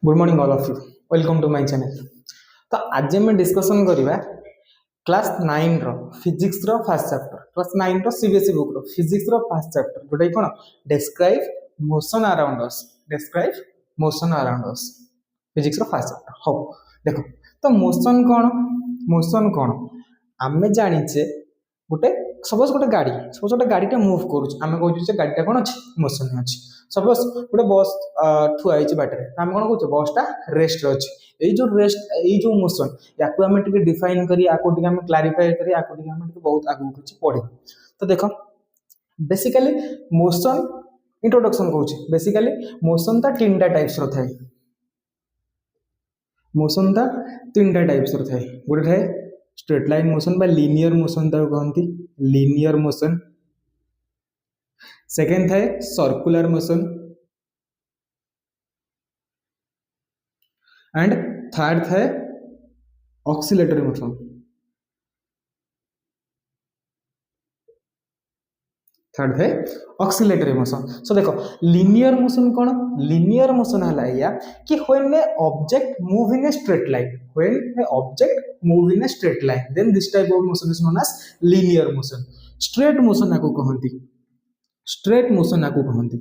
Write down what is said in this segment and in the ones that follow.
Good morning all of you, welcome to my channel. तो आज हम डिस्कशन करवा क्लास 9 रो फिजिक्स रो फर्स्ट चैप्टर, क्लास 9 रो सीबीएसई बुक रो फिजिक्स रो फर्स्ट चैप्टर जोटा कोन describe motion around us, describe motion around us, physics रो फर्स्ट चैप्टर। हो देखो तो मोशन कोन आमे जानिचे गोटे सपोज गोटे गाड़ी मूव करूँ आम कहे गाड़ीटा कौन अच्छी मोशन अच्छी। सपोज गोटे बस ठुआ बाटे आम कौन कहे बसटा रेस्ट अच्छी। ये जो मोशन या डिफाइन करी क्लारिफाई करी बहुत आगे कुछ पढ़े। तो देख बेसिकली मोशन इंट्रोडक्शन कहूँ बेसिकली मोशन ता तीन टाइप्स रो थाए। मोशन ता तीन टाइप्स रो थाए। गोटे थाए स्ट्रेट लाइन मोशन बा लीनियर मोशन ताको कहती लीनियर मोशन। सेकेंड थाए सर्कुलर मोशन एंड थर्ड थाए ऑक्सिलेटरी मोशन। थर्ड है ऑक्सिलेटरी मोशन। सो देखो लीनियर मोशन कौन? लीनियर मोशन है या कि when a object move in a straight line, when a object move in a straight line then this type of motion is known as linear motion. Straight motion आको कहंती, straight motion आको कहंती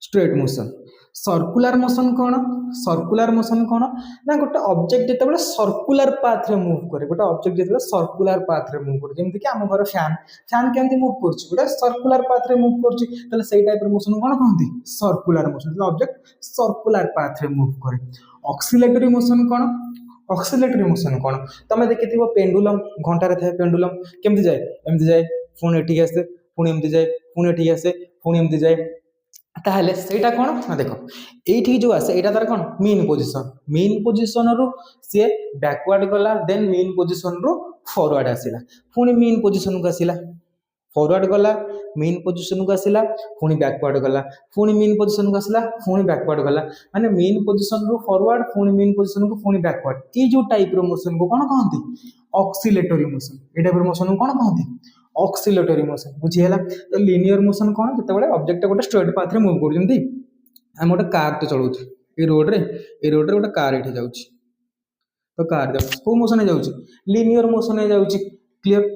straight motion. Circular motion कौन? Circular motion कौन ना गोटे object जिते circular path रे मूव करे, गोटे ऑब्जेक्ट जिते सर्कुलर पाथ रे मूव करे, जेमति कि हम घर फैन फैन केमति मूव करछि गोटे सर्कुलर पाथ रे मूव करछि, तले सेही टाइप रे मोशन कोन कहंती सर्कुलर मोशन। तले ऑब्जेक्ट सर्कुलर पाथ रे मूव करे। ऑक्सिलेटरी मोशन कौन? ऑक्सिलेटरी मोशन कौन तमे देखिथिबो पेंडुलम घंटा रे थाए, पेंडुलम केमति जाए एमति जाए पुणी एठी आसे पुणी एमति जाए पुणी एठी आसे पुणी एमति जाए। ताहले सेटा कोन ना देखो एठी जो आसे एटा तार कोन मेन पोजीशन, मेन पोजीशन रो से बैकवर्ड गला देन मेन पोजीशन रो फॉरवर्ड आसिला, पुणी मेन पोजीशन को आसिला फॉरवर्ड गला मेन पोजीशन को आसिला पुणी बैकवर्ड गला पुणी मेन पोजीशन को आसिला पुणी बैकवर्ड गला, माने मेन पोजीशन रो फॉरवर्ड पुणी मेन पोजीशन को पुणी बैकवर्ड। ए जो टाइप रो मोशन को कोन कहंती ऑक्सिलेटरी मोशन। ए टाइप रो मोशन को कोन कहंती ऑक्सिलेटरी मोशन। बुझीला? तो लीनियर मोशन कौन जिते बड़े ऑब्जेक्ट गोटे स्ट्रेट पाथ रे मूव कर जंती हम गोटे कार तो चलाउछ ए रोड रे गोटे कार एठी जाउछ, तो कार जाउछ को मोशन जाउछ लीनियर मोशन जाउछ। क्लियर?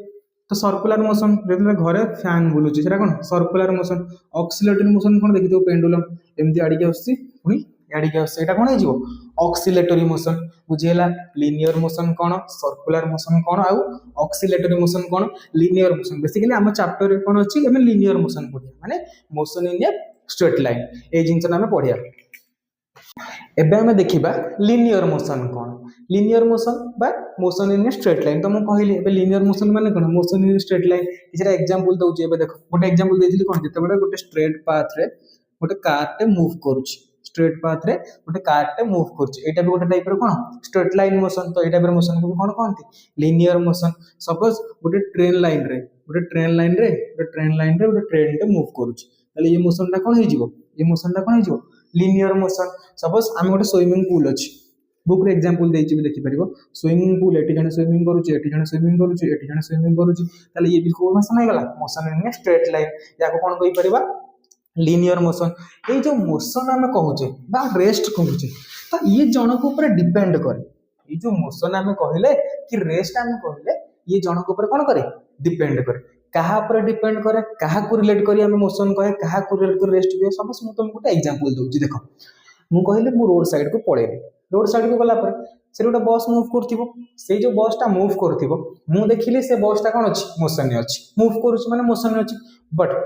तो सर्कुलर मोशन जेते घरे फैन बुलुछ सेटा कोन सर्कुलर मोशन। ऑक्सिलेटरी मोशन कोन देखितो पेंडुलम एमती आडी आउछि पुनी आडी आउछि एटा कोन हे जिवो ऑक्सिलेटरी मोशन। बुझीला? लीनियर मोशन कोन सर्कुलर मोशन कोन आ ऑक्सिलेटरी मोशन कोन लीनियर मोशन। बेसिकली हम चैप्टर रे कोन अछि एमे लीनियर मोशन पढिया माने motion in a straight line ए जिंस ना हम पढिया। एबे हम देखिबा लीनियर मोशन कोन। लीनियर मोशन बा motion in a straight line. तो हम कहली एबे लीनियर मोशन माने कोन मोशन इन स्ट्रेट लाइन। किछरा एग्जांपल दउची एबे देखो गोटे एग्जांपल देइली कोन जते बडे गोटे स्ट्रेट पाथ रे गोटे कार टे मूव करूची, स्ट्रेट पाथ रे गोटे कार टे मूव करूची एटा भी गोटे टाइप रो कोन स्ट्रेट लाइन मोशन। तो एटा पर मोशन को कोन कहंती लीनियर मोशन। सपोज गोटे ट्रेन लाइन रे गोटे ट्रेन टे मूव करूची ताले ये मोशन टा कोन हे जिवो ये मोशन टा कोन हे जिवो लीनियर मोशन। सपोज हम गोटे स्विमिंग पूल अछि बुक रे एग्जांपल देइची भी देखि परिबो स्विमिंग पूल एटी जने स्विमिंग करूची एटी जने स्विमिंग करूची एटी जने स्विमिंग करूची ताले ये भी को मोशन हे गला मोशन इन स्ट्रेट लाइन। याको कोन कहि परिबा लीनियर मोशन। ये जो मोशन आम कहूचे बा रेस्ट कहूचे तो ये जनक ऊपर डिपेंड करे। ये जो मोशन आम कहले कि रेस्ट आम कहले ये जनक ऊपर कौन करे डिपेंड करे। कहा ऊपर डिपेंड करे कहा को रिलेट करी हम मोशन कहे कहा को रिलेट कर रेस्ट कहे। सपोज मु तुमको गोटे एग्जांपल दोची देखो मु कहले मु रोड साइड को पळेले, रोड साइड को गला पर से गोटे बस मूव करथिबो से जो बस टा मूव करथिबो मु देखिले से बस टा कोन अछि मोशन में अछि मूव करूछ माने मोशन में अछि। बट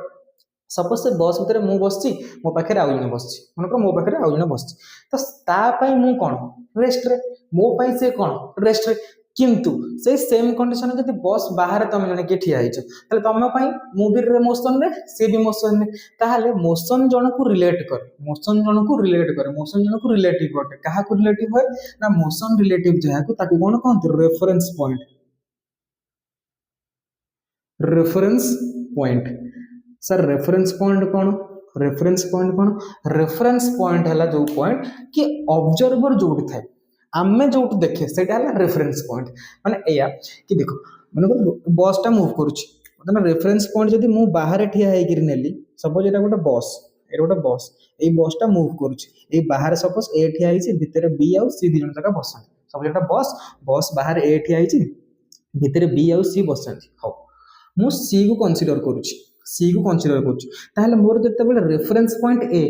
सपोज से बस भितर मु बसची मो पाखे आउ जने बसची मन मो पाखे आउ जने बसची तो ता पई मु कोन रेस्ट रे मो पई से कोन रेस्ट रे। किंतु से सेम कंडीशन जदी बस बाहर तुम जने के ठिया हिच ताले तुम पई मु भी मोशन रे से भी मोशन रे ताहाले मोशन जन को रिलेट करे मोशन जन को रिलेट करे मोशन जन को रिलेटिव होते कहा को रिलेटिव होय ना मोशन रिलेटिव जहा को ताको कोन कहंत reference point. Reference point sir reference point कौन रेफरेंस पॉइंट कौन रेफरेंस पॉइंट है जो पॉइंट कि ऑब्जर्वर जोटी थाए आमे जोटी देखे सेटा है रेफरेंस पॉइंट। माने एया कि देखो माने बस टा मूव करूची मतलब रेफरेंस पॉइंट जदी मु बाहर ठिया हे गिर नेली सपोज एटा गोटे बस ये गोटे बस ये बसटा मुव करुच्ची बाहर सपोज ए ठिया भितर बी आउ सी दी जन तक बस सपोज गोटे बस बस बाहर ए ठिया भितर बी आउ सी बस हाँ मु सी को कनसीडर करुच्ची सी को कनसीडर करुच्ची ताहले मोर जत्ते reference point a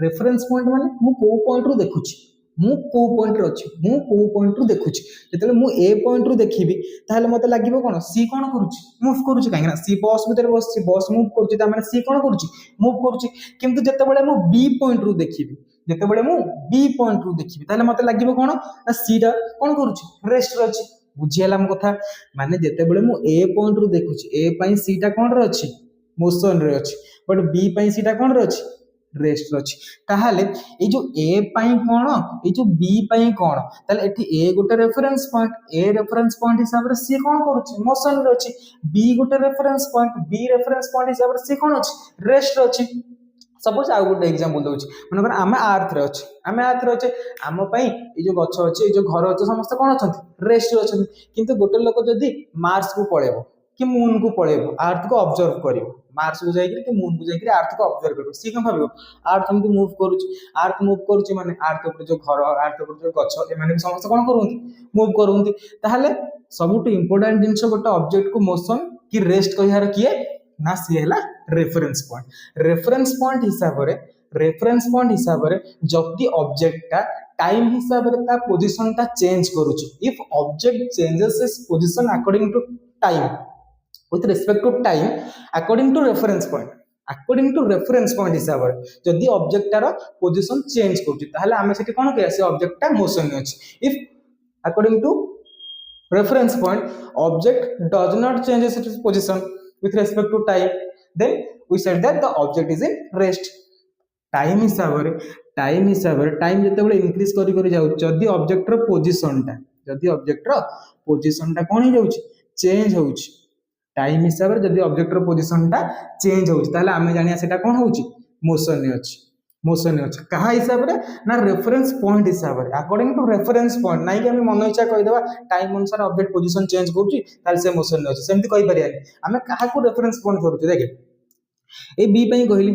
reference point माने मु को पॉइंट रु देखुची मु को पॉइंट रे अछि मु को पॉइंट रु देखुची जतले मु ए पॉइंट रु देखिबी ताहले मते लागिबो कोन सी कोन करूची मूव करूची काहे ना सी बस भीतर बसची बस मूव करूची ता माने सी कोन करूची मूव करूची किंतु जते बेले मु बी पॉइंट रु देखिबी जते बेले मु बी पॉइंट रु देखिबी ताहले मते लागिबो कोन ना सी दा कोन करूची रेस्ट रे अछि बुझियाला हम कथा माने जते बेले मु ए पॉइंट रु देखुची ए पई सी ता कोन रे अछि मोशन रे अछि बट बी पई सी ता कोन रे अछि रेस्ट अछि ताहाले ए जो ए पई कोन ए जो बी पई कोन ताले एठी ए गोटे रेफरेंस पॉइंट हिसाब रे सी कोन करूची मोशन रे अछि बी गोटे रेफरेंस पॉइंट हिसाब रे सी कोन अछि रेस्ट रे अछि सपोज आ गोटे एग्जांपल दोछि माने आमे अर्थ रे अछि आम पई ए जो गछ अछि ए जो घर अछि समस्त कोन अछंती रेस्ट रे अछंती किंतु गोटे लोक जदी मार्स को पळेबो कि मून को पळेबो अर्थ को ऑब्जर्व करिवो मार्स को जाइकि कि मून को जाइकि अर्थ को ऑब्जर्व करिवो सी कम भाबिवो अर्थ हमकु मूव करूची माने अर्थ ऊपर जो घर अर्थ ऊपर जो गछ ए माने समस्त कोन करूंती मूव करूंती ताहाले सबटु इंपोर्टेंट जिंस गोटे ऑब्जेक्ट को मोशन कि रेस्ट कहियार किए ना सी हैला रेफरेंस पॉइंट हिसाब रे जति ऑब्जेक्ट ता टाइम हिसाब रे ता पोजीशन ता चेंज करूची if object changes its position according to time with respect to time according to reference point हिसाब रे जदी ऑब्जेक्ट तार पोजीशन चेंज करछि ताहले हमें सेठी कोन कहया से ऑब्जेक्ट ता मोशन में अछि if according to reference point object does not change its position with respect to time then we said that the object is in rest time हिसाब रे टाइम जते बेले इंक्रीज करी जाउ जदी ऑब्जेक्ट रो पोजीशन ता कोन हो जाउछि चेंज होउछि टाइम हिसाब रे जदी ऑब्जेक्ट रो पोजीशन ता चेंज होउछि ताले हमें जानिया सेटा कोन होउछि मोशन ने अछि कहा हिसाब रे ना रेफरेंस पॉइंट हिसाब रे अकॉर्डिंग टू रेफरेंस पॉइंट नाही कि हम मन इच्छा कहि देबा टाइम अनुसार ऑब्जेक्ट पोजीशन चेंज करछि ताले से मोशन ने अछि सेमति कहि परियानी हमें काहा को रेफरेंस पॉइंट करूछि देखे ए बी पई कहली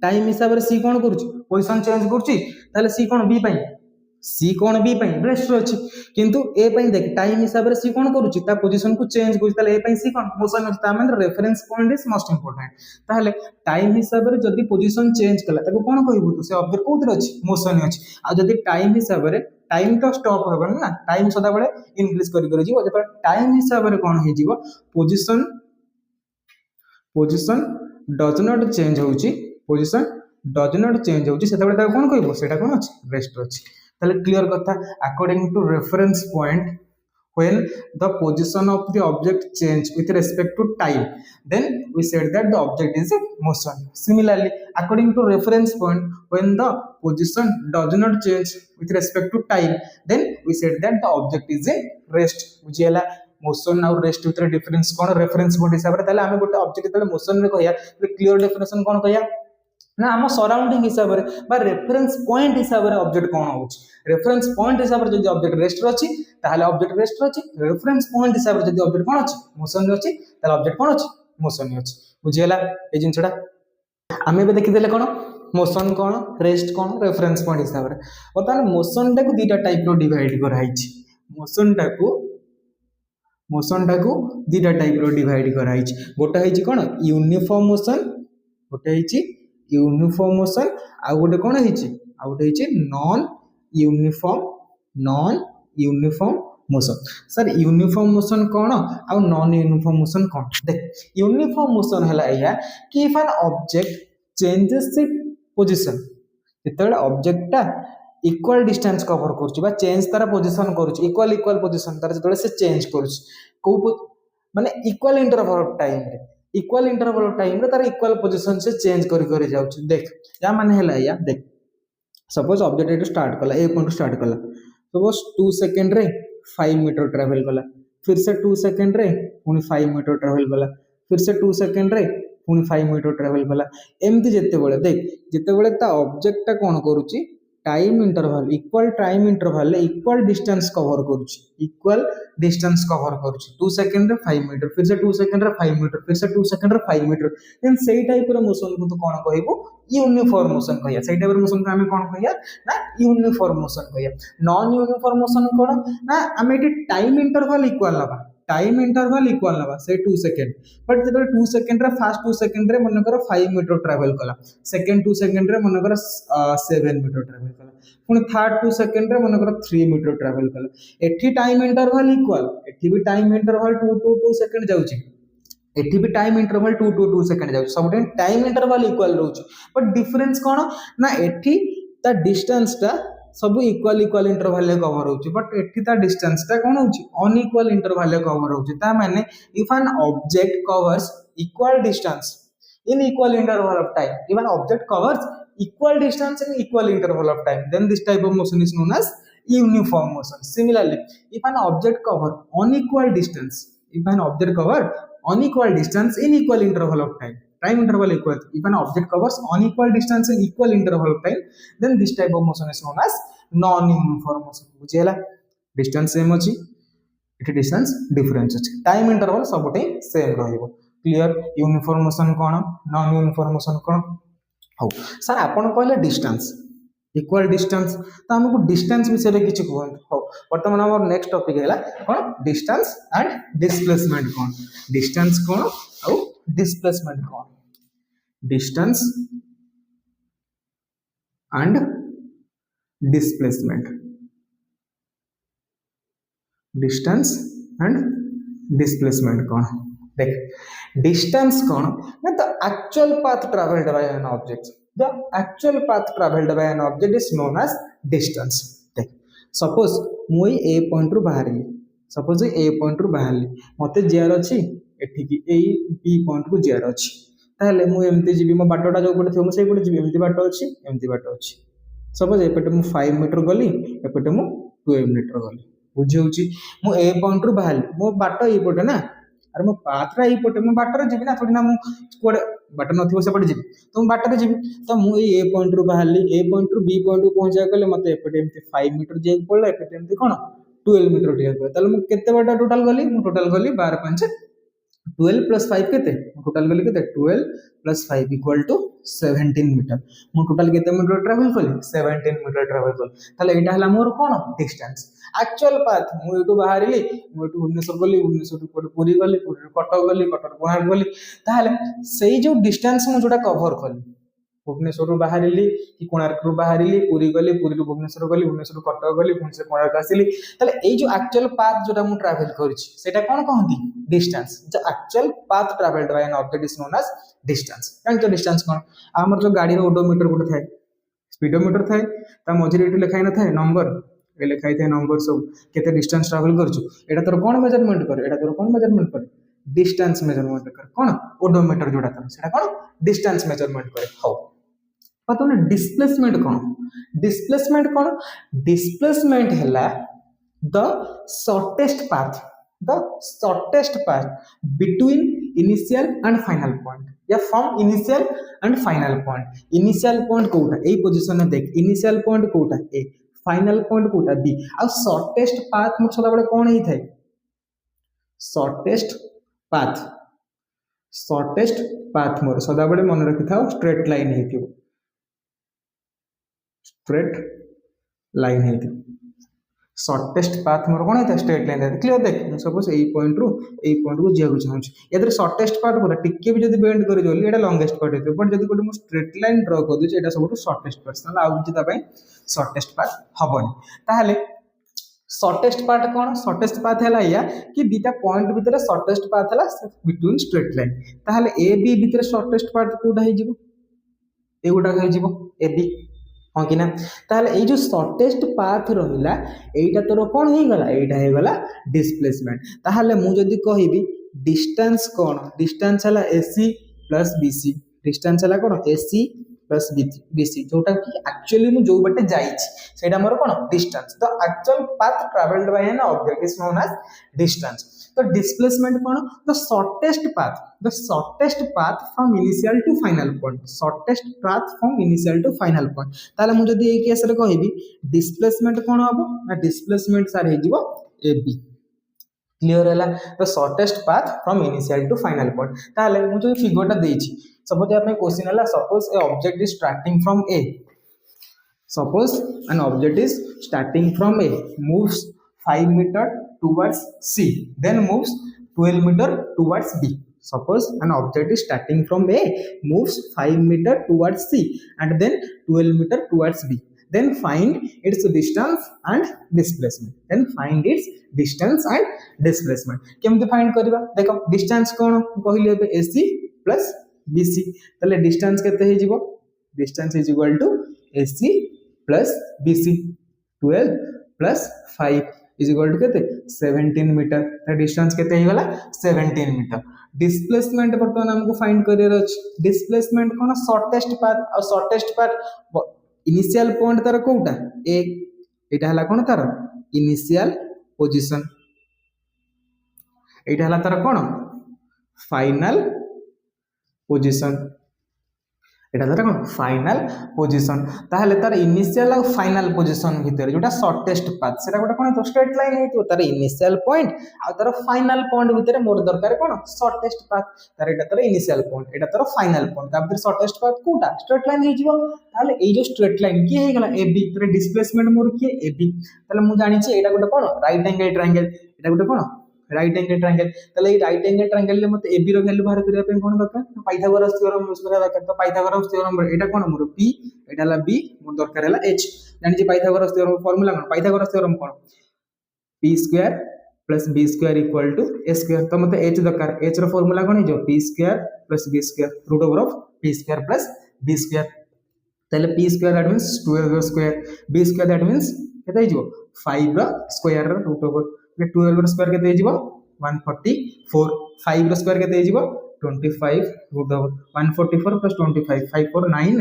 टाइम हिसाब रे सी कोन करूछि पोजीशन चेंज करूछि ताले सी कोन बी पई रेस्ट रे अछि किंतु ए पई देख टाइम हिसाब रे सी कोन करूछि ता पोजीशन को चेंज करूछि ताले ए पई सी कोन मोशन अछि ता माने reference point is most important ताले टाइम हिसाब रे जदी पोजीशन चेंज कला ताको कोन कहबो तू से ऑब्जेक्ट कोथि अछि मोशन अछि आ जदी टाइम हिसाब रे टाइम तो स्टॉप होबन ना टाइम सदा बळे इंक्रीज करी जीवो जब टाइम हिसाब रे कोन हे जीवो पोजीशन डज नॉट चेंज होउची सेता बळे ता कोन कहबो सेटा कोन अछि रेस्ट अछि ताले क्लियर कथा according to reference point when the position of the object change with respect to time then we said that the object is in motion similarly according to reference point when the position does not change with respect to time then we said that the object is in rest बुझियला motion और rest भीतर difference कोन reference point हिसाब रे ताले हमें गोटे object तले मोशन रे कहया क्लियर डेफिनेशन कोन कहया ना हम सराउंडिंग हिसाब रे बा रेफरेंस पॉइंट हिसाब रे ऑब्जेक्ट कोन होउछ रेफरेंस पॉइंट हिसाब रे जदी ऑब्जेक्ट रेस्ट रे अछि ताले ऑब्जेक्ट रेस्ट रे अछि रेफरेंस पॉइंट हिसाब रे जदी ऑब्जेक्ट कोन अछि मोशन रे अछि ताले ऑब्जेक्ट कोन अछि मोशन रे अछि बुझियला ए जिंसडा हमें बे देखि देले कोन मोशन कोन रेस्ट कोन रेफरेंस पॉइंट हिसाब रे बतन मोशन टा को दीटा टाइप रो डिवाइड कराइछि मोशन टा को दीटा टाइप रो डिवाइड कराइछि गोटा हेछि कोन यूनिफॉर्म मोशन आ गोटे कोन हेछि आ गोटे हेछि non uniform motion sir uniform motion कोन आ नॉन यूनिफॉर्म मोशन कोन देख यूनिफॉर्म मोशन हला या कि if an object changes its position जेतबे ऑब्जेक्ट ता इक्वल डिस्टेंस कवर करछि बा चेंज तारा पोजीशन करछि इक्वल पोजीशन तारा जेतबे से चेंज करछि को माने इक्वल इंटरवल ऑफ टाइम रे तार इक्वल पोजीशन से चेंज करी जाउछ देख या माने हला या देख सपोज ऑब्जेक्ट एटू स्टार्ट कला ए पॉइंट स्टार्ट कला सपोज 2 सेकंड रे 5 मीटर ट्रैवल कला फिर से 2 सेकंड रे पुनी 5 मीटर ट्रैवल कला फिर से 2 सेकंड रे पुनी 5 मीटर ट्रैवल कला एमती जेते बेले देख जेते बेले ता ऑब्जेक्ट ता कोन करूची time interval equal distance cover करुच्ची इक्वल डिस्टेंस कवर करुच्ची 2 सेकंड रे 5 मीटर फिर से 2 सेकंड रे 5 मीटर फिर से 2 सेकंड रे 5 मीटर देन सेही टाइप रो मोशन को तो कोन कहबो यूनिफॉर्म मोशन कहया सेही टाइप रो मोशन को हमें कोन कहया ना यूनिफॉर्म मोशन कहया नॉन यूनिफॉर्म मोशन कोन ना हमें एटी टाइम इंटरवल इक्वल नबा से 2 सेकंड बट जब 2 सेकंड रे फर्स्ट 2 सेकंड रे मन कर 5 मीटर ट्रैवल कला सेकंड 2 सेकंड रे मन कर 7 मीटर ट्रैवल कला पुणी थर्ड 2 सेकंड रे मन कर 3 मीटर ट्रैवल कला एठी टाइम इंटरवल इक्वल एठी भी टाइम इंटरवल 2 टू 2 सेकंड जाउची एठी भी टाइम इंटरवल 2 टू 2 सेकंड जाउची सब टाइम इंटरवल इक्वल रहउची बट डिफरेंस कोन ना एठी ता डिस्टेंस ता सब इक्वल इंटरवल ले कवर होची बट एठी ता डिस्टेंस ता कोन होची अनइक्वल इंटरवल ले कवर होची ता माने if an object covers equal distance in equal interval of time if an object covers equal distance in equal interval of time then this type of motion is known as uniform motion similarly if an object cover unequal distance in equal interval of time interval equal if an object covers unequal distance in equal interval of time then this type of motion is known as non uniform motion बुझियला distance same अछि एठी distance difference अछि time interval सबटे same रहइबो clear uniform motion कोन non uniform motion कोन हो sir आपण कहले डिस्टेंस इक्वल डिस्टेंस तो हमको डिस्टेंस विषय में किछि कहन हो वर्तमान हमर नेक्स्ट टॉपिक हैला कोन डिस्टेंस एंड डिस्प्लेसमेंट कोन डिस्टेंस कोन और डिस्प्लेसमेंट कोन distance and displacement distance and displacement कोन देख डिस्टेंस कौन ना the actual path travelled by an object is known as distance देख सपोज मुई ए पॉइंट रु बाहरली मते जियार अछि एठी की ए बी पॉइंट को जियार अछि ताले मु एमती जीबी मो बाटोटा जो पटे थियो मु सेही पटे जीबी एमती बाटो अछि सपोज एपटे मु 5 मीटर गली एपटे मु 12 मीटर गली बुझी होची मु ए पॉइंट रु बाहरली मो बाटो ए पटे ना अरे मो पात्रा ई पटे मो बाटर जीवी ना थोड़ी ना मु कोडे बाटर नथिबो से पटे जीवी तो मु बाटर जीवी तो मु ए पॉइंट रु बाहरली ए पॉइंट रु बी पॉइंट को पहुंचा गले मते एपटे एमती 5 मीटर जे पड़ला एपटे एमती कोन 12 मीटर टिया पड़ला ताले मु केते बाटा टोटल गली मु टोटल गली 12 5 12 प्लस 5 केते टोटल गली केते 12 प्लस 5 इक्वल टू 17 मीटर मु टोटल केते मीटर ट्रैवल कली 17 मीटर ट्रैवल कल ताले एटा हला मोर कोन डिस्टेंस एक्चुअल पाथ मु एटू बाहरिली मु एटू भुवनेश्वर गली भुवनेश्वर टू पुरी गली पुरी कटक गली कटक कोणार्क गली ताले सेही जो डिस्टेंस मु जोटा कवर कली भुवनेश्वर रु बाहरिली कि कोणार्क रु बाहरिली पुरी गली पुरी रु भुवनेश्वर गली भुवनेश्वर कटक गली पुणी से कोणार्क आसिली ताले एई जो एक्चुअल पाथ जोटा मु ट्रैवल करछि सेटा कोन कहंती डिस्टेंस जो actual path travelled by an object is known as distance and distance कोन हमर जो गाड़ी रो ओडोमीटर गुटे थाए स्पीडोमीटर थाए ता मझिरे एटू लिखाइ न थाए नंबर ए लिखाइ थाए नंबर सब केते डिस्टेंस ट्रैवल करछु एटा तोर कोन मेजरमेंट करे एटा तोर कोन मेजरमेंट करे डिस्टेंस मेजरमेंट करे कोन ओडोमीटर जोटा तर सेटा कोन डिस्टेंस मेजरमेंट करे हो पतने डिस्प्लेसमेंट कोन डिस्प्लेसमेंट हैला the shortest path between initial and final point या from initial and final point कोटा ए पोजीशन में देख इनिशियल पॉइंट कोटा ए फाइनल पॉइंट कोटा बी आ शॉर्टेस्ट पाथ मोर सदा बडे कोन ही थाए शॉर्टेस्ट पाथ मोर सदा बडे मन रखि थाओ स्ट्रेट लाइन हे थियो स्ट्रेट लाइन है शॉर्टेस्ट पाथ मोर कोन है स्ट्रेट लाइन है क्लियर देख सपोज ए पॉइंट को जिया को चाहूँ यादर शॉर्टेस्ट पार्ट पूरा टिके भी जदी बेंड करि जोली एटा लॉन्गेस्ट पार्ट है बट जदी कोटे मु स्ट्रेट लाइन ड्रा कर दु एटा सब शॉर्टेस्ट पार्ट ताला आउ कि ता शॉर्टेस्ट पार्ट हबनी ताहले शॉर्टेस्ट पार्ट कोन शॉर्टेस्ट पाथ हैला या कि बीटा पॉइंट भीतर शॉर्टेस्ट पाथ हैला बिटवीन स्ट्रेट लाइन ताहले ए बी भीतर शॉर्टेस्ट पार्ट कोडा हे जिवो ए गोटा हे जिवो ए बी हाँ कि ना ताहले ए जो शॉर्टेस्ट पाथ रहिला एटा तोर कोन हे गला एटा हे गला डिस्प्लेसमेंट ताहले मु जदी कहिबी डिस्टेंस कोन डिस्टेंस हला एसी प्लस बीसी डिस्टेंस हला कोन एसी प्लस बीसी जोटा कि एक्चुअली मु जो बटे जाईछि सेटा मोर कोन डिस्टेंस तो actual path travelled by an object is known as distance तो डिस्प्लेसमेंट कौन the shortest path from initial to final point shortest path from initial to final point ताले मु जदी ए केस रे कहबी डिस्प्लेसमेंट कौन हबो ना डिस्प्लेसमेंट सार हे जिवो ए बी क्लियर है the shortest path from initial to final point ताले मु जो फिगरटा देछि सपोज आपन क्वेश्चन हला suppose a object is starting from A suppose an object is starting from a moves 5 meter towards c then moves 12 meter towards b suppose an object is starting from a moves 5 meter towards c and then 12 meter towards b then find its distance and displacement केमते find करबा देखो distance कोन कहलिए बे ac plus bc तले distance केते हे जिवो distance is equal to ac plus BC 12 plus 5 is equal to केते 17 मीटर ता डिस्टेंस केते हे गला 17 मीटर डिस्प्लेसमेंट बर्तमान हमको फाइंड करियर अछि डिस्प्लेसमेंट कोन शॉर्टेस्ट पाथ इनिशियल पॉइंट तार कोटा ए एटा हला कोन तार इनिशियल पोजीशन एटा हला तार कोन फाइनल पोजीशन एटा तार कोन फाइनल पोजीशन ताहले तार इनिशियल और फाइनल पोजीशन भीतर जोटा शॉर्टेस्ट पाथ सेटा गोटा कोन तो स्ट्रेट लाइन हेतो तार इनिशियल पॉइंट आ तार फाइनल पॉइंट भीतर मोर दरकार कोन शॉर्टेस्ट पाथ तार एटा तार इनिशियल पॉइंट एटा तार फाइनल पॉइंट ता भीतर शॉर्टेस्ट पाथ कोटा स्ट्रेट लाइन हे जिवो ताहले ए जो स्ट्रेट लाइन की हे गला एबी तार डिस्प्लेसमेंट मोर की एबी ताहले मु जानि छी एटा गोटा कोन राइट एंगल ट्रायंगल एटा गोटा कोन राइट एंगल ट्रायंगल तले राइट एंगल ट्रायंगल ले मते एबी रो वैल्यू बाहर करिया पे कोन दरकार पाइथागोरस थ्योरम यूज करा दरकार तो पाइथागोरस थ्योरम एटा कोन मोर p एटा ला b मोर दरकार हला h जानि जे पाइथागोरस थ्योरम फार्मूला कोन पाइथागोरस थ्योरम कोन p square plus b square equal to a square तो मते h दरकार h रो फार्मूला कोन जो p square plus b square root over of p square plus b square तले p square that means 12 square b square that means केते हिजो 5 रो square root over 12 रो स्क्वायर केते हिजो 144 5 रो स्क्वायर केते हिजो 25 root over 144 plus 25 549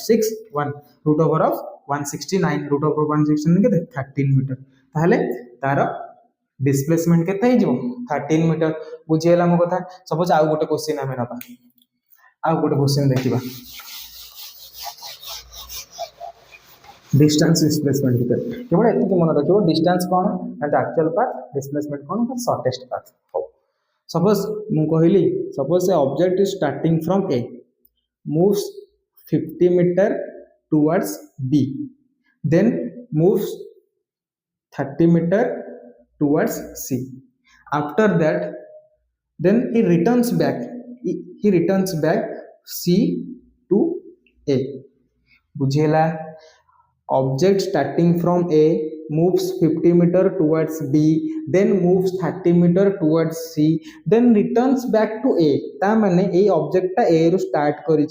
61 root over of 169 root over 169 केते 13 मीटर ताहले तार डिस्प्लेसमेंट केते हिजो 13 मीटर बुझियला मो कथा सपोज आ गोटे क्वेश्चन हमें नबा आ गोटे क्वेश्चन देखिबा डिस्टेंस डिस्प्लेसमेंट भीतर केवल एति मन रखियो डिस्टेंस कोन एंड एक्चुअल पाथ डिस्प्लेसमेंट कोन तो शॉर्टेस्ट पाथ हो सपोज मु कहली suppose a object is starting from A moves 50 metre towards B then moves 30 metre towards C after that then he returns back c to a बुझेला object starting from a moves 50 meter towards b then moves 30 meter towards c then returns back to a ता माने a object ता a रो start करी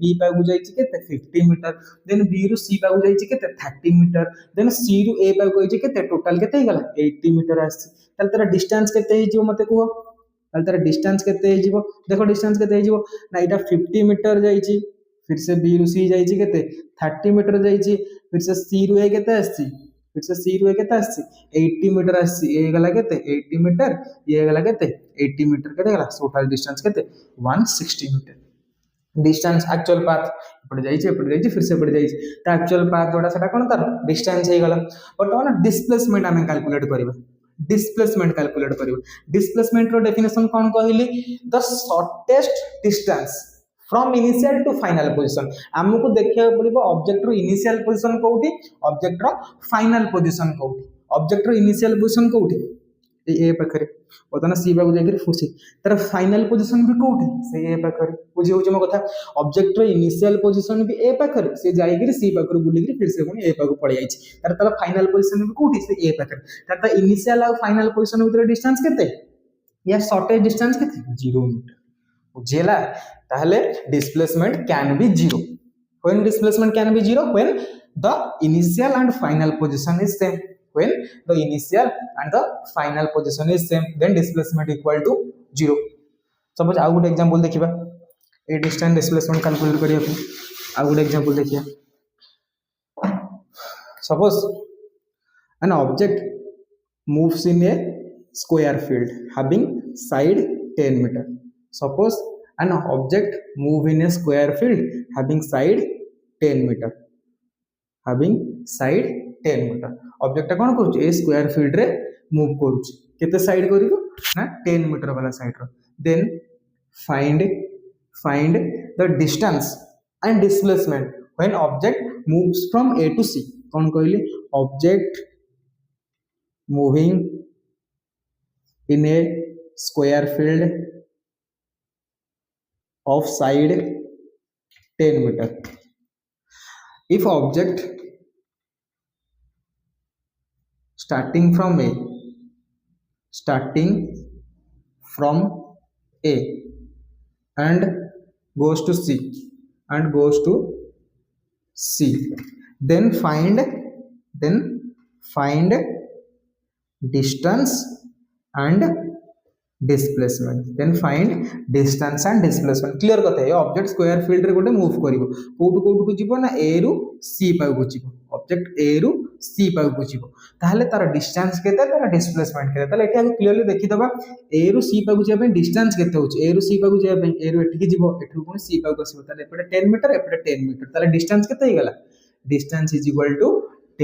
b पागु जाईची केते 50 metre then b रो c पागु जाईची केते 30 मीटर देन c रो a पागु जाईची केते टोटल केते हे गला 80 मीटर आसी तल तेरा डिस्टेंस केते हे जिवो मते को तल तेरा डिस्टेंस केते हे जिवो देखो डिस्टेंस केते हे जिवो ना एटा 50 मीटर जाईची फिर से बी रू सी जाईची केते 30 मीटर जाईची फिर से सी रू ए केते आसी फिर से सी रू ए केते आसी 80 मीटर आसी ए गला केते 80 मीटर ये गला केते 80 मीटर केते गला टोटल डिस्टेंस केते 160 मीटर डिस्टेंस एक्चुअल पाथ पड़ जाईची फिर से पड़ जाईची त एक्चुअल पाथ जोडा सेटा कोन तार डिस्टेंस हे गला बट डिस्प्लेसमेंट हमें कैलकुलेट करबा डिस्प्लेसमेंट रो डेफिनेशन कोन कहली the shortest distance from initial to final position हमको देखिया पड़िबो ऑब्जेक्ट रो इनिशियल पोजीशन कोउठी ऑब्जेक्ट रो फाइनल पोजीशन कोउठी ऑब्जेक्ट रो इनिशियल पोजीशन कोउठी ए पाखरे ओतना सी बागु जागिर फुसी तर फाइनल पोजीशन भी कोउठी से ए पाखरे बुझी होछ म कथा ऑब्जेक्ट रो इनिशियल पोजीशन भी ए पाखरे से जागिर सी पाखरे बुलिगिर फिर से कोनी ए पाखु पड़ जाईछि तर तला फाइनल पोजीशन भी कोउठी से ए पाखरे तर इनिशियल और फाइनल पोजीशन भीतर डिस्टेंस केते या शॉर्टेज डिस्टेंस केते 0 मीटर बुझेला ताहले displacement can be 0 when displacement can be 0 when the initial and final position is same when the initial and the final position is same then displacement equal to 0 suppose a good example देखिबा ए distance displacement calculate करिया a good example देखिया suppose an object moves in a square field having side 10 meter. Suppose an object move in a square field having side 10 meter, having side 10 meter. Object टा कौन करूँ ए square field रे move करूँ केते side करियो ना 10 meter वाला side row. Then find the distance and displacement when object moves from A to C. कौन कहली object moving in a square field of side 10 meter. If object starting from A and goes to C, then find distance and displacement. Then find distance and displacement. Clear कथा है object square field रे गोटे move करिवो कोटु कोटु को जीवो ना ए रु सी पाउ को जीवो ऑब्जेक्ट ए रु सी पाउ को जीवो ताहले तार डिस्टेंस केते तार डिस्प्लेसमेंट केते ताहले एठी हम क्लियरली देखि दबा ए रु सी पाउ को जेबे डिस्टेंस केते होची ए रु सी पाउ को जेबे ए रु एठी जीवो एठी कोन सी पाउ को आसीबो ताहले एपटे 10 मीटर एपटे 10 मीटर ताहले डिस्टेंस केते हे गला distance is equal to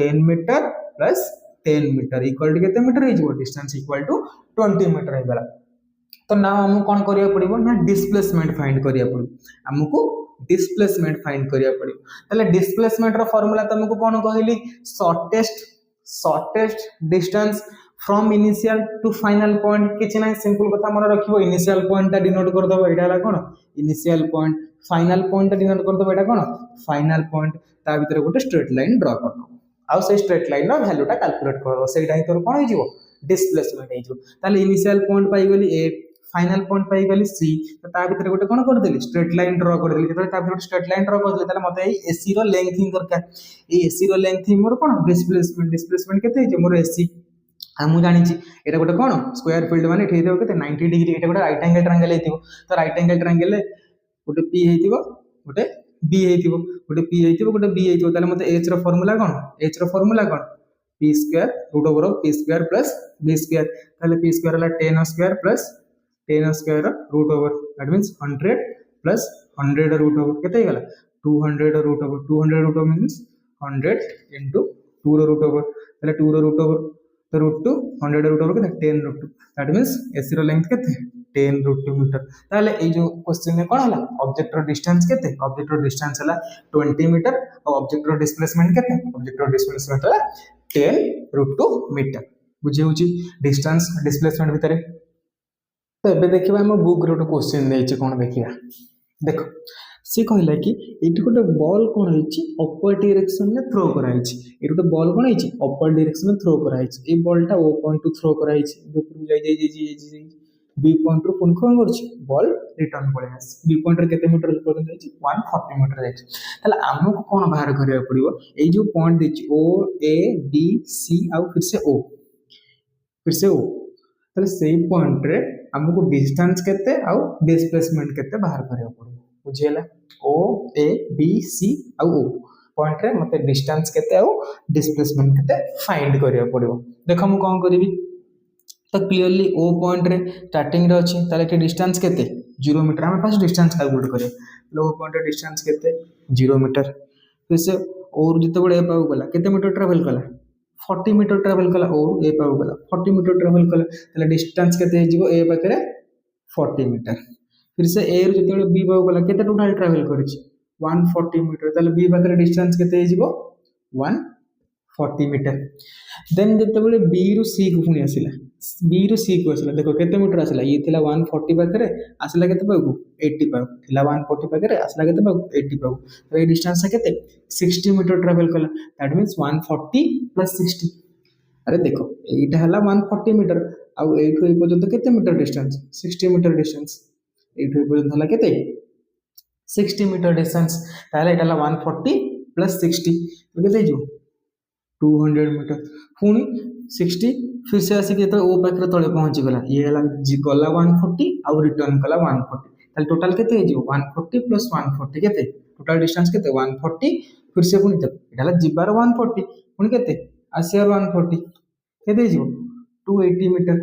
10 metre plus 10 metre equal to केते मीटर हे जीवो डिस्टेंस इक्वल टू 20 मीटर हे गला. तो ना हमको कौन करिया पड़िबो ना डिस्प्लेसमेंट फाइंड करिया पड़िबो हमको डिस्प्लेसमेंट फाइंड करिया पड़िबो ताले डिस्प्लेसमेंट रो फार्मूला तुमको कौन कहली shortest distance from initial to final point किछ ना सिंपल कथा मन रखिबो इनिशियल पॉइंट ता डिनोट कर दबो एटा हला कोन इनिशियल पॉइंट फाइनल पॉइंट ता डिनोट कर दबो एटा कोन फाइनल पॉइंट ता भीतर गोटे स्ट्रेट लाइन ड्रा कर दबो आ से स्ट्रेट लाइन रो वैल्यू ता कैलकुलेट करबो सेटा ही तोर कोन हो जिवो डिस्प्लेसमेंट हो जिवो ताले इनिशियल पॉइंट पाई गेली ए फाइनल पॉइंट पाई गेली सी तो ता भीतर गोटे कोन कर देली स्ट्रेट लाइन ड्रा कर देली जेते ता भीतर स्ट्रेट लाइन ड्रा कर देली ताले मते एसी रो लेंथ दरकार ए एसी रो लेंथ मोर कोन डिस्प्लेसमेंट केते जे मोर एसी हमु जानि छी एटा गोटे कोन स्क्वायर फील्ड माने एठी देबो केते 90 डिग्री एटा गोटे राइट एंगल ट्रायंगल हेतिबो तो राइट एंगल ट्रायंगल गोटे पी हेतिबो गोटे बी हेतिबो गोटे पी हेतिबो गोटे बी हेतिबो ताले मते एच रो फार्मूला कोन p square root over of p square plus b square ताले p स्क्वायर हला 10 square plus 10 square root over that means 100 plus 100 root over केते गला 200 root over means 100 into 2 root over ताले 2 रूट ओवर तो root 2 100 root over केते 10 root 2 that means AC रो length केते 10 root 2 metre ताले ए जो क्वेश्चन में कोन हला ऑब्जेक्ट रो डिस्टेंस केते ऑब्जेक्ट रो डिस्टेंस हला 20 मीटर और ऑब्जेक्ट रो डिस्प्लेसमेंट केते ऑब्जेक्ट रो डिस्प्लेसमेंट हला 10 रूट 2 मीटर बुझे होची डिस्टेंस डिस्प्लेसमेंट भीतर. तो एबे देखिबा हम बुक रो क्वेश्चन देछि कोन देखिबा देखो सी कहला कि एठी गोटे बॉल कोन होइछि अपर डायरेक्शन में थ्रो कराइछि एठी गोटे बॉल कोन होइछि अपर डायरेक्शन में थ्रो कराइछि ए बॉल टा ओ पॉइंट टू थ्रो कराइछि ऊपर जाई बी पॉइंट रो पुन कोन करछि बॉल रिटर्न पळे आसी बी पॉइंट रे केते मीटर पर्यंत जाइछि 140 मीटर जाइछि ताले हमको कोन बाहर करिया पड़िबो ए जो पॉइंट देछि ओ ए बी सी आ फिर से ओ ताले सेम पॉइंट रे हमको डिस्टेंस केते आ डिस्प्लेसमेंट केते बाहर करिया पड़िबो बुझियला ओ A B C uh O point रे मते डिस्टेंस केते आ डिस्प्लेसमेंट केते फाइंड करिया पड़िबो देखो हम कोन करिवि तो क्लियरली ओ पॉइंट रे स्टार्टिंग रे अछि ताले के डिस्टेंस केते 0 मीटर हम पास डिस्टेंस कैलकुलेट करिया लो पॉइंट रे डिस्टेंस केते 0 मीटर फिर से और जते बडे पाउ गला केते मीटर ट्रैवल कला 40 मीटर ट्रैवल कला और ए पाउ गला 40 मीटर ट्रैवल कला ताले डिस्टेंस केते जिवो ए पाकरे 40 मीटर फिर से ए रो जते बी पाउ गला केते टोटल ट्रैवल करिछि 140 मीटर ताले बी पाकरे डिस्टेंस केते जिवो 140 मीटर देन जते बडे बी रो सी को पुनी आसिला बी रो सी को आसिला देखो केते मीटर आसिला ये थिला 140 पाकरे आसिला केते पाउ 80 पाउ थिला 140 पाकरे आसिला केते पाउ 80 पाउ तो ए डिस्टेंस केते 60 मीटर ट्रैवल कला दैट मींस 140 प्लस 60 अरे देखो एटा हला 140 मीटर आ एठो ए पर्यंत केते मीटर डिस्टेंस 60 मीटर डिस्टेंस एठो ए पर्यंत हला केते 60 मीटर डिस्टेंस ताले एटा हला 140 प्लस 60 तो केते जो 200 मीटर पुनी 60 फिर से आसी के तो ओ पाखरे तळे पहुंच गला ये हला गला 140 आ रिटर्न कला 140 ताले टोटल केते हे जो 140 प्लस 140 केते टोटल डिस्टेंस केते 140 फिर से पुनी तक एटा हला जिबार 140 पुनी केते आसियार 140 केते जो 280 मीटर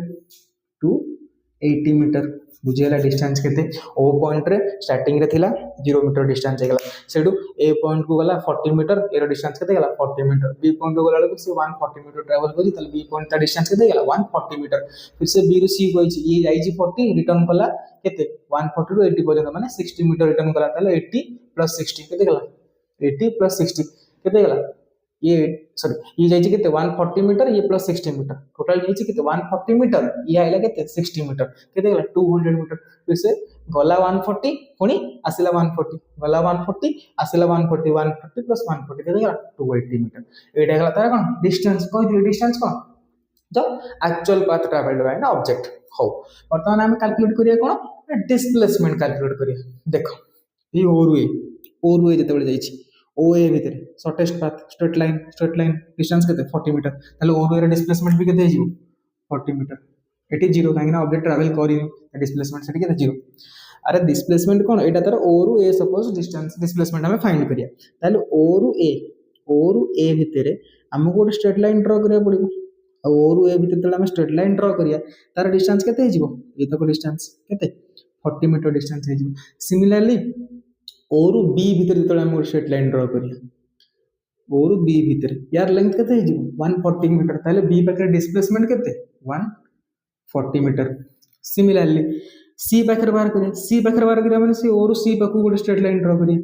80 मीटर बुझीगला डिस्टेंस केते ओ पॉइंट रे स्टार्टिंग रे थिला 0 मीटर डिस्टेंस हेगला सेडू ए पॉइंट को गला 40 मीटर एरो डिस्टेंस केते गला 40 मीटर बी पॉइंट को गला से 140 मीटर ट्रैवल करी तले बी पॉइंट ता डिस्टेंस केते गला 140 मीटर फिर से बी रू सी गई ये जाईची 40 रिटर्न कला केते 140 टू 80 पर्यंत माने 60 मीटर रिटर्न कला तले 80 प्लस 60 केते गला 80 प्लस 60 केते गला ये सॉरी ये जाइए कितने 140 मीटर ये प्लस 60 मीटर टोटल जाइए कितने 140 मीटर ये आइला कितने 60 मीटर कितने गला 200 मीटर फिर से गला 140 पुणी आसिला 140 गला 140 आसिला 140 140 प्लस 140 कितने गला 280 मीटर एटा गला तार कोन डिस्टेंस कोइ दिले डिस्टेंस कोन जो actual path travelled by an object हो वर्तमान हम कैलकुलेट करिया कोन डिस्प्लेसमेंट कैलकुलेट करिया देखो ये ओरु ए जते बळे जाइछि OA भितर shortest path straight line distance केते 40 मीटर ताले OA रे डिस्प्लेसमेंट भी केते हिजो 40 मीटर एटी जीरो काहे ना ऑब्जेक्ट ट्रैवल करिनी डिस्प्लेसमेंट सेठी केते जीरो अरे डिस्प्लेसमेंट कोन एटा तर O रु A सपोज डिस्टेंस डिस्प्लेसमेंट हमें फाइंड करिया ताले O रु A भितर हमको गोटे स्ट्रेट लाइन ड्रा करिया पड़िबो आ O रु A भितर तले हम स्ट्रेट लाइन ड्रा करिया तार डिस्टेंस केते हिजो ए तक डिस्टेंस केते 40 मीटर डिस्टेंस हिजो सिमिलरली और बी भितर जो हम स्ट्रेट लाइन ड्रा करिया और बी भितर यार लेंथ केते हिजो 140 मीटर ताले बी पाखे डिस्प्लेसमेंट केते 140 मीटर सिमिलरली सी पाखे बाहर करिया माने सी और सी पाखु गोटे स्ट्रेट लाइन ड्रा करिया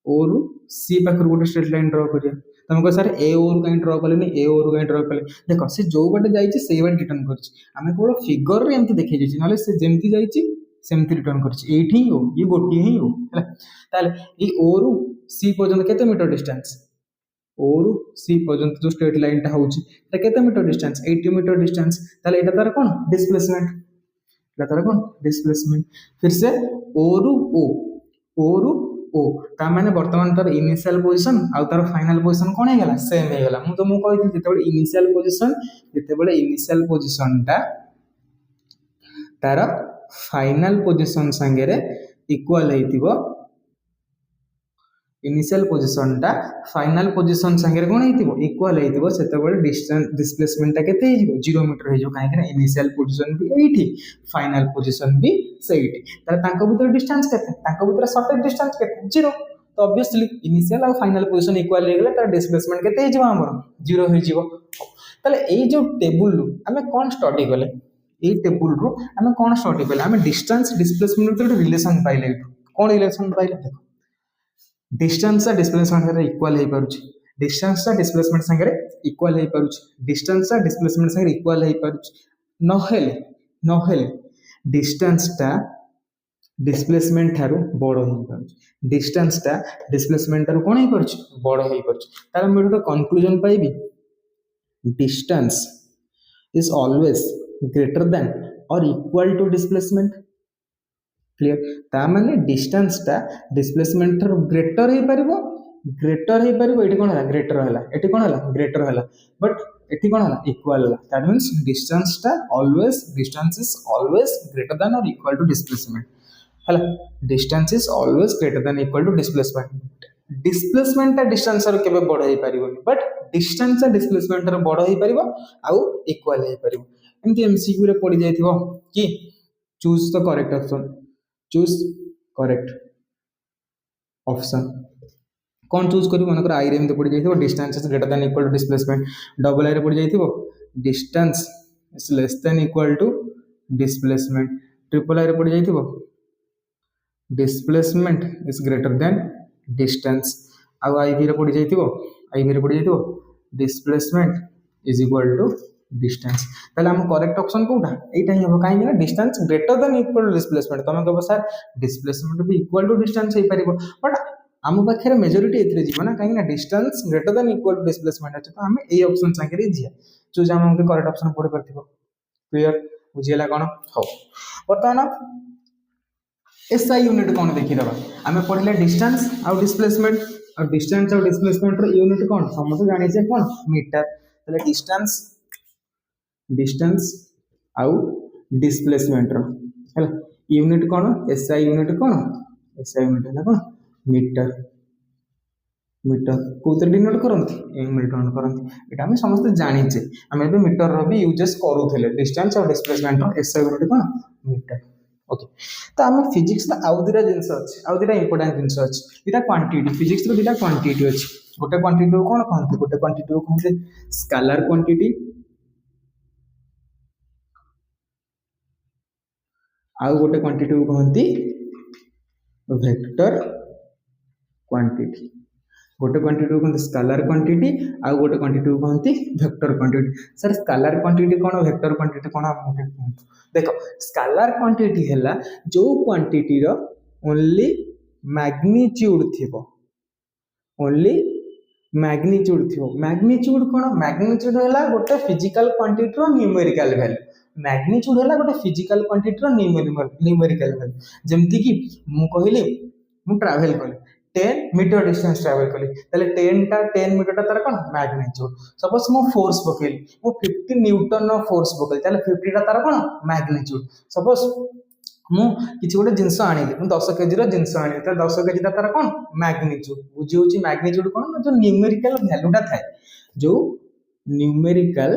और सी पाखे गोटे स्ट्रेट लाइन ड्रा करिया तुमको सर ए और कहीं ड्रा कले ए और कहीं ड्रा कले देखो से जो बाटे जाइए से बाटे रिटर्न करछि आमे केवल फिगर रे एमती देखै जाइछि नले से जेमती जाइछि सेमती रिटर्न करछि एठी हो ये गोटी ही हो हैला ताले ये ओरु सी पर्यंत केते मीटर डिस्टेंस ओरु सी पर्यंत जो स्ट्रेट लाइन टा होछि त केते मीटर डिस्टेंस 80 मीटर डिस्टेंस ताले एटा तार कोन डिस्प्लेसमेंट एटा तार कोन डिस्प्लेसमेंट फिर से ओरु ओ ता माने वर्तमान तार इनिशियल पोजीशन आ तार फाइनल पोजीशन कोन हे गेला सेम हे गेला मु तो मु कहि जेते इनिशियल पोजीशन टा तार फाइनल पोजीशन संगे इक्वल हेतिबो इनिशियल पोजीशन टा फाइनल पोजीशन संगे कोन हेतिबो इक्वल हेतिबो सेते बळे डिस्टेंस डिस्प्लेसमेंट टा केते हेजिबो 0 मीटर हेजो काहे कि इनिशियल पोजीशन भी एठी फाइनल पोजीशन भी सेठी ताले तांको भीतर डिस्टेंस केते तांको भीतर शॉर्टेस्ट डिस्टेंस केते 0 तो ऑब्वियसली इनिशियल और फाइनल पोजीशन इक्वल हे गेले तार डिस्प्लेसमेंट केते हेजिबो हमर 0 हेजिबो ताले एई जो टेबल रु हमें कोन स्टडी करले ए टेबल रू आम कौन स्टडी कले आम डिस्टेंस डिस्प्लेसमेंट गोटे रिलेशन पाइले कौन रिलेशन पाइले देखो डिस्टेंस डिस्प्लेसमेंट संगे इक्वल हो पारुछि डिस्टेंस डिस्प्लेसमेंट संगे इक्वल हो पारुछि डिस्टेंस डिस्प्लेसमेंट संगे इक्वल हो पारुछि नहेले नहेले डिस्टेंस टा डिस्प्लेसमेंट थारु बड़ हो पारुछि डिस्टेंस टा डिस्प्लेसमेंट थारु कोन हो पारुछि बड़ हो पारुछि तार हम गोटे कंक्लूजन पाइबी distance is always greater than or equal to displacement clear ता माने डिस्टेंस टा डिस्प्लेसमेंट थर ग्रेटर हे परिबो एठी कोन हला ग्रेटर हला एठी कोन हला ग्रेटर हला बट एठी कोन हला इक्वल हला that means distance is always greater than or equal to displacement हला distance is always greater than equal to displacement displacement टा डिस्टेंस रो केबे बड़ हे परिबोनी बट डिस्टेंस डिस्प्लेसमेंट रो बड़ हे परिबो आउ इक्वल हे परिबो एमती एमसीक्यू रे पड़ी जाइथिबो कि choose the correct option choose correct option कौन चूज करी मन आई रे एमती पड़ी जाइथिबो distance is greater than equal to displacement double I रे पड़ी जाइथिबो distance is less than equal to displacement triple I रे पड़ी जाइथिबो displacement is greater than distance आ आई भी रे पड़ी जाइथिबो displacement is equal to distance ताले हम करेक्ट ऑप्शन कोटा एटा ही हो काहे ना distance greater than equal to displacement तमे कहबो सर डिस्प्लेसमेंट भी इक्वल टू डिस्टेंस हे परिबो बट हम पाखे मेजोरिटी एथरे जीव ना काहे ना distance greater than equal to displacement अछि तो हम ए ऑप्शन संगे जिया चूज हम करेक्ट ऑप्शन पढे परथिबो क्लियर बुझियला कोन हो वर्तमान एसआई यूनिट कोन देखि दबा हमें पढले डिस्टेंस और डिस्प्लेसमेंट और डिस्टेंस और डिस्प्लेसमेंट रो यूनिट कोन समझ जानि छै कोन मीटर तले डिस्टेंस आउ डिस्प्लेसमेंट रो हैला यूनिट कोन एसआई यूनिट है कोन मीटर कोते डिनोट करंती यूनिट डिनोट करंती एटा हम समस्त जानि छै हम एबे मीटर रो भी यूजेस करूथले डिस्टेंस और डिस्प्लेसमेंट रो एसआई यूनिट कोन मीटर। ओके तो आम फिजिक्स आउ दुटा जिनस अच्छे आउ दुटा इंपोर्टाट जिनस अच्छे दुटा क्वांटिटी फिजिक्स दुटा क्वांटिटी अच्छे गोटे क्वांटिटी को कौन कहते गोटे क्वांटिटी को कहते स्केलर क्वांटिटी आउ गोटे क्वांटिटी को कहते वेक्टर क्वांटिटी गोटे क्वांटिटी को कहते स्केलर क्वांटिटी आउ गोटे क्वांटिटी को कहते vector quantity sir scalar quantity कौन वेक्टर क्वांटिटी कौन आप देखो स्केलर क्वांटिटी है जो क्वांटिटी रो ओनली मैग्नीट्यूड थिबो ओनली मैग्नीट्यूड थिबो मैग्नीट्यूड कौन मैग्नीट्यूड है गोटे फिजिकल क्वांटिटी रो न्यूमेरिकल वैल्यू मैग्नीट्यूड है गोटे फिजिकल क्वांटिटी रो न्यूमेरिकल वैल्यू जमती कि मु कहली मु ट्रैवल कली 10 मीटर डिस्टेंस ट्रैवल कली ताले 10 मीटर तार कौन मैग्नीट्यूड सपोज मु फोर्स पकेली मु 50 न्यूटन नो फोर्स पकेली ताले 50 टा तार कौन मैग्नीट्यूड सपोज मु किछि गोटे जिंस आनिली मु 10 केजी रो जिंस आनिली त 10 केजी ता तार कौन मैग्नीट्यूड बुझी होची मैग्नीट्यूड कौन जो न्यूमेरिकल वैल्यू टा थाए जो न्यूमेरिकल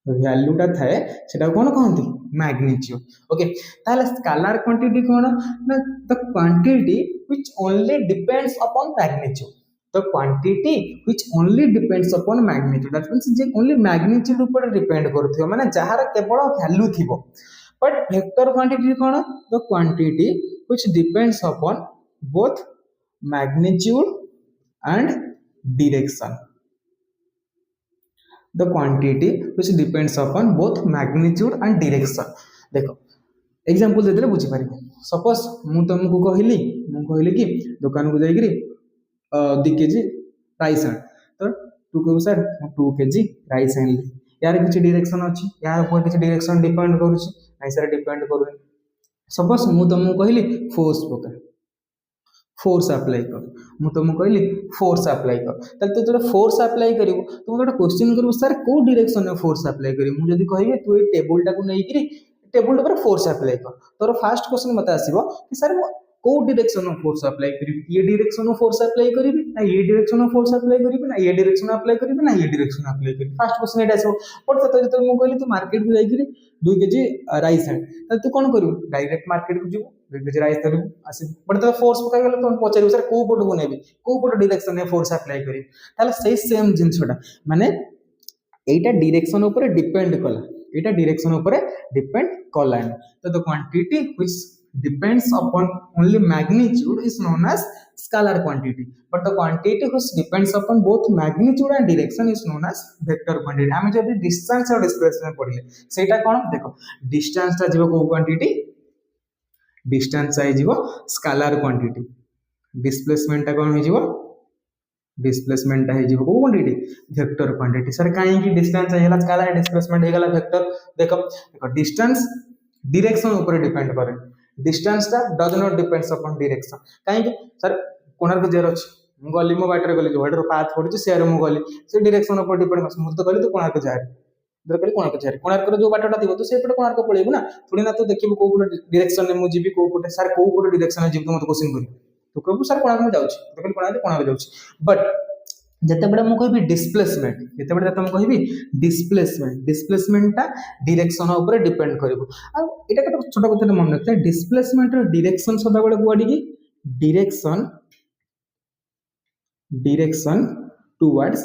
वैल्यूटा थाए सेटा कौन कहते मैग्नीट्यूड ओके ताहले स्केलर क्वांटिटी कौन ना the quantity which only depends upon magnitude the quantity which only depends upon magnitude that means J only magnitude ऊपर डिपेंड करथियो माने जहार केवल वैल्यू थिबो बट वेक्टर क्वांटिटी कौन the quantity which depends upon both magnitude and direction the quantity which depends upon both magnitude and direction देखो example देले बुझी पारिबो suppose मु तुमको कहली कि दुकान को जाइकरी 2 केजी राइस आन तो तू कहू सर 2 केजी राइस आनली यार किछि डायरेक्शन अछि यार ऊपर किछि डायरेक्शन डिपेंड करूछि नहीं सर डिपेंड करूनी सपोज मु तुमको कहली फोर्स पका फोर्स अप्लाई कर मु तुमको कहली फोर्स अप्लाई कर तब तो जो फोर्स अप्लाई करिवो तुम गोटे क्वेश्चन करिवो सर को डायरेक्शन में फोर्स अप्लाई करी मु जदी कहबे तू ए टेबल टाको नै करी टेबल ऊपर फोर्स अप्लाई कर तोर फर्स्ट क्वेश्चन मते आसीबो कि सर को डायरेक्शन में फोर्स अप्लाई करी ये डायरेक्शन में फोर्स अप्लाई करी ना ये डायरेक्शन में फोर्स अप्लाई करी ना ये डायरेक्शन अप्लाई करी ना ये डायरेक्शन अप्लाई करी फर्स्ट क्वेश्चन एटा आसीबो बट तो जतो मु कहली तू मार्केट को जाई करी 2 केजी राइस आन त तू कोन करू डायरेक्ट मार्केट को जीवो 2 केजी राइस धरु आसी बट तो फोर्स पकाई गेल तो पचारि सर को पट को नेबी को पट डायरेक्शन में फोर्स अप्लाई करी ताले सेही सेम जिंसटा माने एटा डायरेक्शन ऊपर डिपेंड कला एटा डायरेक्शन ऊपर डिपेंड कला तो the quantity which depends upon only magnitude is known as scalar quantity but the quantity which depends upon both magnitude and direction is known as vector quantity आमे जब distance और displacement पढिले सेटा कोन देखो distance ता जीवो को क्वांटिटी distance आई जीवो scalar quantity displacement ता कोन हो जीवो डिस्प्लेसमेंट है जीवो को क्वांटिटी वेक्टर क्वांटिटी सर काहे कि डिस्टेंस हैला स्केलर डिस्प्लेसमेंट हैला वेक्टर देखो देखो डिस्टेंस डायरेक्शन ऊपर डिपेंड करे डिस्टेंस ता does not depends upon direction काहे कि सर कोणार्क जेर अछि मु गली मो बाटर गली जो बाटर पाथ पड़छि सेयर मु गली से डायरेक्शन ऊपर डिपेंड मु तो गली तो कोणार्क जाय दर कली कोणार्क जो बाटटा थिबो तो से पटे कोणार्क पळेबो ना थोड़ी ना तो देखिबो को पटे डायरेक्शन में मु जीबी को पटे सर को पटे डायरेक्शन में जीबो मत क्वेश्चन करी तो कहबो सर कोणार्क में जाउछि तो कली कोणार्क जाउछि बट जते बडा मु कहबी डिस्प्लेसमेंट जते बडा तम कहबी डिस्प्लेसमेंट ता डायरेक्शन ऊपर डिपेंड करबो आ एटा कत छोटा कथा मन रखते डिस्प्लेसमेंट रो डायरेक्शन सदा बडा गुआडी की डायरेक्शन टुवर्ड्स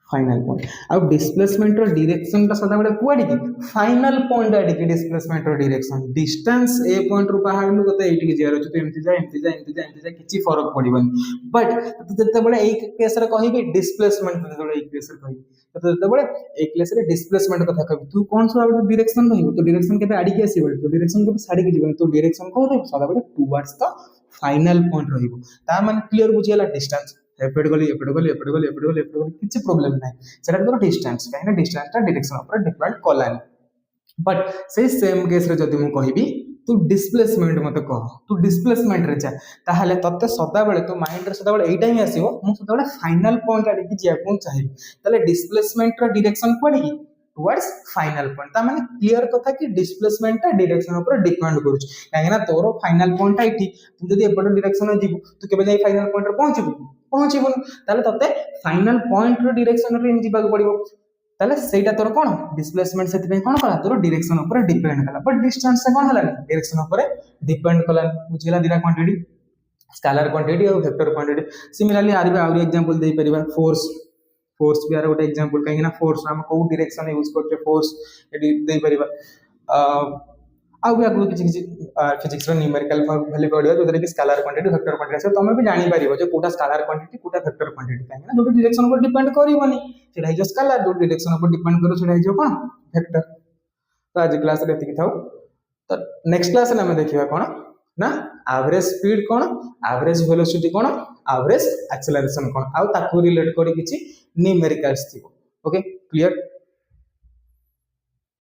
फाइनल पॉइंट आ डिस्प्लेसमेंट रो डायरेक्शन ता सदा बडा गुआडी की फाइनल पॉइंट आडी की डिस्प्लेसमेंट रो डायरेक्शन डिस्टेंस ए पॉइंट रो बाहर नु कते एटी के जेर अछि तो एमति जा किछि फरक पड़िबनी बट जते बडा एक केस रे कहिबी डिस्प्लेसमेंट जते बडा एक केस रे कहिबी तो जते बडा एक केस रे डिस्प्लेसमेंट कथा कहबी तू कोन सा डायरेक्शन रहइबो तो डायरेक्शन केबे आडी के आसीबो तो डायरेक्शन केबे साडी के जीवन तो डायरेक्शन कोन रहइबो सदा बडा टुवर्ड्स द फाइनल पॉइंट रहइबो ता माने क्लियर बुझियला डिस्टेंस एपड गली किछि प्रॉब्लम नै सेटा तो डिस्टेंस काहे डिस्टेंस ता डायरेक्शन ऊपर डिपेंड कलान बट से सेम केस रे जदी मु कहिबी तू डिस्प्लेसमेंट मत कह तू डिस्प्लेसमेंट रे जा ताहले तते सदा बेले तो माइंड रे सदा बेले एटा ही आसीबो मु सदा बेले फाइनल पॉइंट आडी कि जे कोन चाहिबी ताले डिस्प्लेसमेंट रो डायरेक्शन पड़ी टुवर्ड्स फाइनल पॉइंट ता माने क्लियर कथा कि डिस्प्लेसमेंट ता डायरेक्शन ऊपर डिपेंड करूछ काहे ना तोरो फाइनल पॉइंट आइठी तू जदी एपड डायरेक्शन में जीबो तू केबे जाई फाइनल पॉइंट रे पहुंचबो ताले तते फाइनल पॉइंट रो डायरेक्शन रे जीबा पड़िबो ताले सेटा तोर कोन डिस्प्लेसमेंट सेति पे कोन कला तोर डायरेक्शन ऊपर डिपेंड कला बट डिस्टेंस से कोन हला डायरेक्शन ऊपर डिपेंड कला बुझिला दिना क्वांटिटी स्केलर क्वांटिटी और वेक्टर क्वांटिटी सिमिलरली आरि आउरी एग्जांपल दे परिबा फोर्स फोर्स भी आर गोटे एग्जांपल कहीं ना फोर्स हम को डायरेक्शन यूज करते फोर्स एडी दे परिबा आ भी आगु किछि किछि फिजिक्स रो न्यूमेरिकल वैल्यू पडियो जोदरे कि स्केलर क्वांटिटी वेक्टर क्वांटिटी से तमे भी जानि परिबो जे कोटा स्केलर क्वांटिटी कोटा वेक्टर क्वांटिटी कहीं ना जो डायरेक्शन ऊपर डिपेंड करिवनी सेटा जो स्केलर जो डायरेक्शन ऊपर डिपेंड करो सेटा जो कोन वेक्टर तो आज क्लास रे एतिक थाउ तो नेक्स्ट क्लास रे हम देखिबा कोन ना एवरेज स्पीड कोन एवरेज वेलोसिटी कोन एवरेज एक्सेलरेशन कोन आ ताकू रिलेट करी किछि न्यूमेरिकल्स थिबो ओके क्लियर